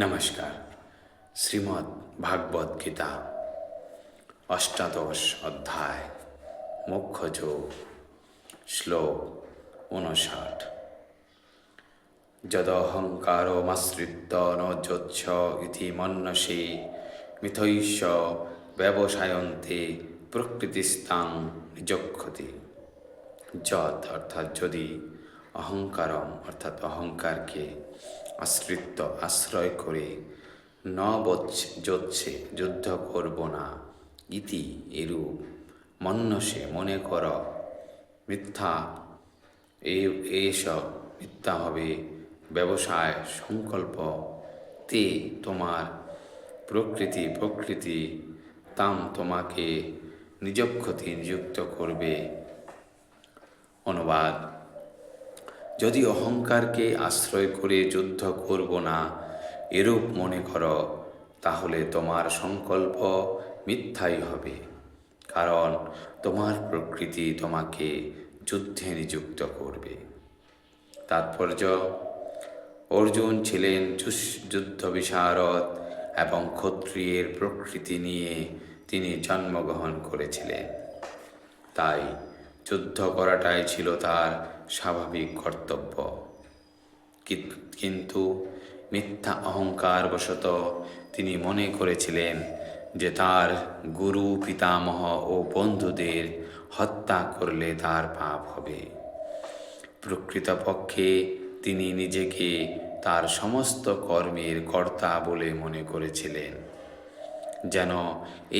নমস্কার। শ্রীমদ্ ভাগবত গীতা অষ্টাদশ অধ্যায় মোক্ষযোগ শ্লোক 59। যদহংকারমাশ্রিত্য ন যোচ্ছ ইতি মন্যসে মিথৈষ ব্যবসায়ন্তে প্রকৃতিস্তাং নিযক্ষতি। যদ অর্থাৎ যদি, অহংকারম অর্থাৎ অহংকারকে, আশ্রিত আশ্রয় করে, ন যোচ্ছে যুদ্ধ করব না, ইতি এরূপ, মন্যসে মনে কর, মিথ্যা এসব মিথ্যা হবে, ব্যবসায় সংকল্প, তে তোমার, প্রকৃতি তাম তোমাকে, নিজক্ষতি নিযুক্ত করবে। অনুবাদ: যদি অহংকারকে আশ্রয় করে যুদ্ধ করব না এরূপ মনে করো, তাহলে তোমার সংকল্প মিথ্যাই হবে, কারণ তোমার প্রকৃতি তোমাকে যুদ্ধে নিযুক্ত করবে। তাৎপর্য: অর্জুন ছিলেন যুদ্ধ বিশারদ এবং ক্ষত্রিয়ের প্রকৃতি নিয়ে তিনি জন্মগ্রহণ করেছিলেন। তাই যুদ্ধ করাটাই ছিল তার স্বাভাবিক কর্তব্য। কিন্তু মিথ্যা অহংকারবশত তিনি মনে করেছিলেন যে তার গুরু, পিতামহ ও বন্ধুদের হত্যা করলে তার পাপ হবে। প্রকৃতপক্ষে তিনি নিজেকে তার সমস্ত কর্মের কর্তা বলে মনে করেছিলেন, যেন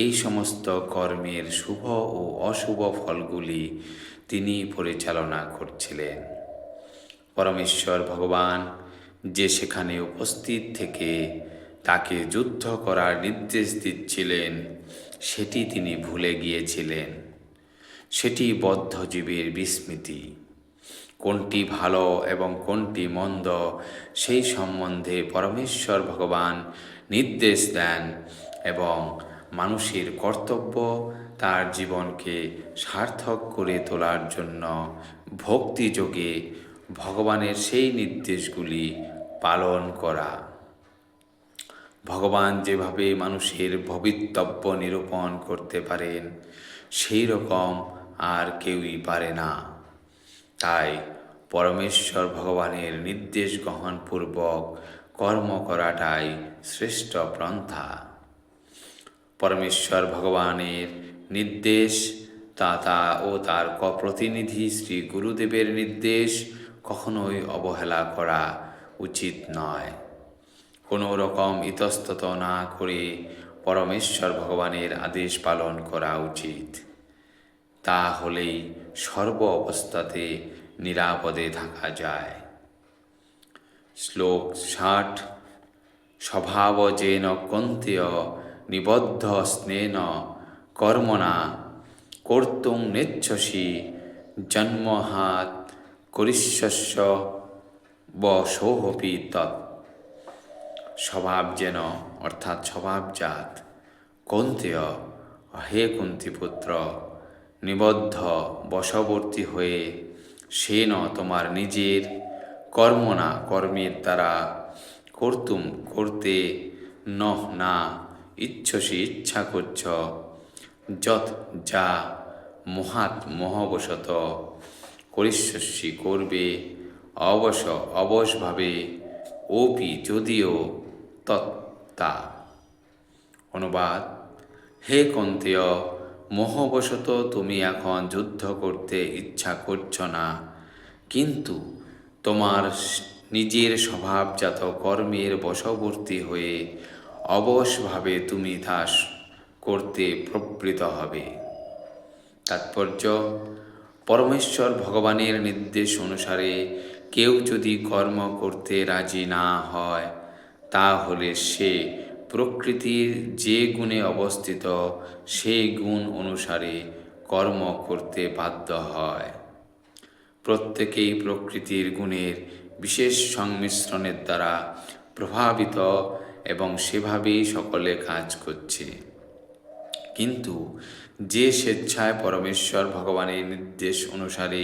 এই সমস্ত কর্মের শুভ ও অশুভ ফলগুলি তিনি পরিচালনা করছিলেন। পরমেশ্বর ভগবান যে সেখানে উপস্থিত থেকে তাকে যুদ্ধ করার নির্দেশ দিচ্ছিলেন, সেটি তিনি ভুলে গিয়েছিলেন। সেটি বদ্ধজীবের বিস্মৃতি। কোনটি ভালো এবং কোনটি মন্দ সেই সম্বন্ধে পরমেশ্বর ভগবান নির্দেশ দেন এবং মানুষের কর্তব্য তার জীবনকে সার্থক করে তোলার জন্য ভক্তিযোগে ভগবানের সেই নির্দেশগুলি পালন করা। ভগবান যেভাবে মানুষের ভবিতব্য নিরূপণ করতে পারেন, সেই রকম আর কেউই পারে না। তাই পরমেশ্বর ভগবানের নির্দেশ গ্রহণপূর্বক কর্ম করাটাই শ্রেষ্ঠ পন্থা। পরমেশ্বর ভগবানের নির্দেশ, দাতা ও তার প্রতিনিধি শ্রী গুরুদেবের নির্দেশ কখনোই অবহেলা করা উচিত নয়। কোনো রকম ইতস্তত না করে পরমেশ্বর ভগবানের আদেশ পালন করা উচিত। তা হলেই সর্ব অবস্থাতে নিরাপদে থাকা যায়। শ্লোক 60। স্বভাব যেন কন্তেয় নিবদ্ধ স্নেন কর্মণা কর্তুং নেচ্ছসি জন্মহাত করিষ্যস্য বশোহপি তৎ। স্বভাব যেন অর্থাৎ স্বভাবজাত, কন্তেয় হে কুন্তিপুত্র, নিবদ্ধ বশবর্তী হয়ে, সেন তোমার নিজের, কর্মণা কর্মের দ্বারা, কর্তুম করতে, নহ না, ইচ্ছসি ইচ্ছা করছ, যৎ যা, মহাৎ মোহবশত, করিষ্যসি করবে, অবশভাবে, ওপি যদিও, তত্তা। অনুবাদ: হে কন্তেয়, মোহবশত তুমি এখন যুদ্ধ করতে ইচ্ছা করছ না, কিন্তু তোমার নিজের স্বভাবজাত কর্মের বশবর্তী হয়ে অবশভাবে তুমি তা করতে প্রবৃত্ত হবে। তাৎপর্য: পরমেশ্বর ভগবানের নির্দেশ অনুসারে কেউ যদি কর্ম করতে রাজি না হয়, তাহলে সে প্রকৃতির যে গুণে অবস্থিত সেই গুণ অনুসারে কর্ম করতে বাধ্য হয়। প্রত্যেকেই প্রকৃতির গুণের বিশেষ সংমিশ্রণের দ্বারা প্রভাবিত এবং সেভাবেই সকলে কাজ করছে। কিন্তু যে স্বেচ্ছায় পরমেশ্বর ভগবানের নির্দেশ অনুসারে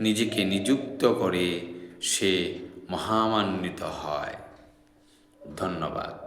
নিজেকে নিযুক্ত করে, সে মহামান্বিত হয়। ধন্যবাদ।